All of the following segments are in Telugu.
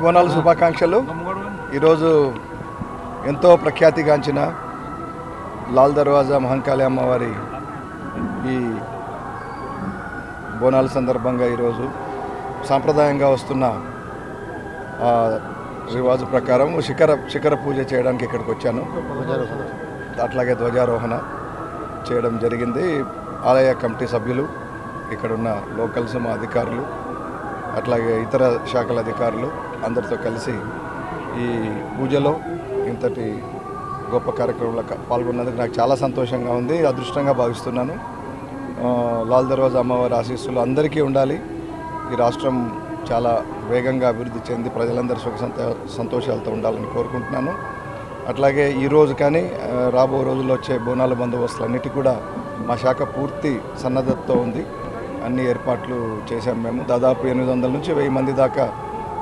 బోనాల శుభాకాంక్షలు. ఈరోజు ఎంతో ప్రఖ్యాతిగాంచిన లాల్ దర్వాజా మహంకాళి అమ్మవారి ఈ బోనాల సందర్భంగా ఈరోజు సాంప్రదాయంగా వస్తున్న రివాజు ప్రకారం శిఖర పూజ చేయడానికి ఇక్కడికి వచ్చాను. అట్లాగే ధ్వజారోహణ చేయడం జరిగింది. ఆలయ కమిటీ సభ్యులు, ఇక్కడున్న లోకల్స్ మా అధికారులు, అట్లాగే ఇతర శాఖల అధికారులు అందరితో కలిసి ఈ పూజలో ఇంతటి గొప్ప కార్యక్రమంలో పాల్గొన్నందుకు నాకు చాలా సంతోషంగా ఉంది, అదృష్టంగా భావిస్తున్నాను. లాల్ దర్వాజా అమ్మవారి ఆశీస్సులు అందరికీ ఉండాలి. ఈ రాష్ట్రం చాలా వేగంగా అభివృద్ధి చెంది ప్రజలందరూ సుఖ సంతోషాలతో ఉండాలని కోరుకుంటున్నాను. అట్లాగే ఈరోజు కానీ రాబో రోజుల్లో వచ్చే బోనాల బందోబస్తులన్నిటి కూడా మా శాఖ పూర్తి సన్నద్ధతతో ఉంది. అన్ని ఏర్పాట్లు చేశాం మేము. దాదాపు 800 నుంచి 1000 మంది దాకా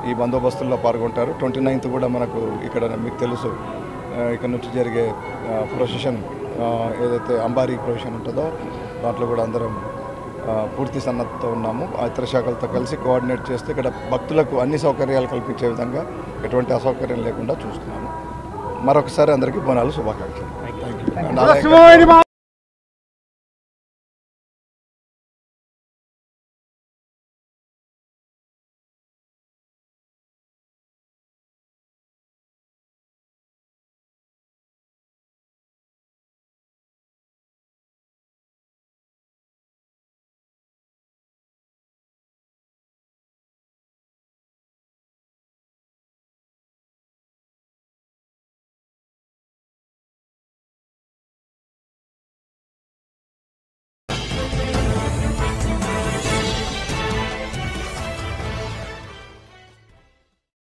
ఈ బందోబస్తుల్లో పాల్గొంటారు. 29th కూడా మనకు ఇక్కడ మీకు తెలుసు ఇక్కడ నుంచి జరిగే ప్రొసెషన్ ఏదైతే అంబారీ ప్రొసెషన్ ఉంటుందో దాంట్లో కూడా అందరం పూర్తి సన్నద్ధతో ఉన్నాము. ఇతర శాఖలతో కలిసి కోఆర్డినేట్ చేస్తూ ఇక్కడ భక్తులకు అన్ని సౌకర్యాలు కల్పించే విధంగా ఎటువంటి అసౌకర్యం లేకుండా చూస్తున్నాము. మరొకసారి అందరికీ బోనాలు శుభాకాంక్షలు. Thank you.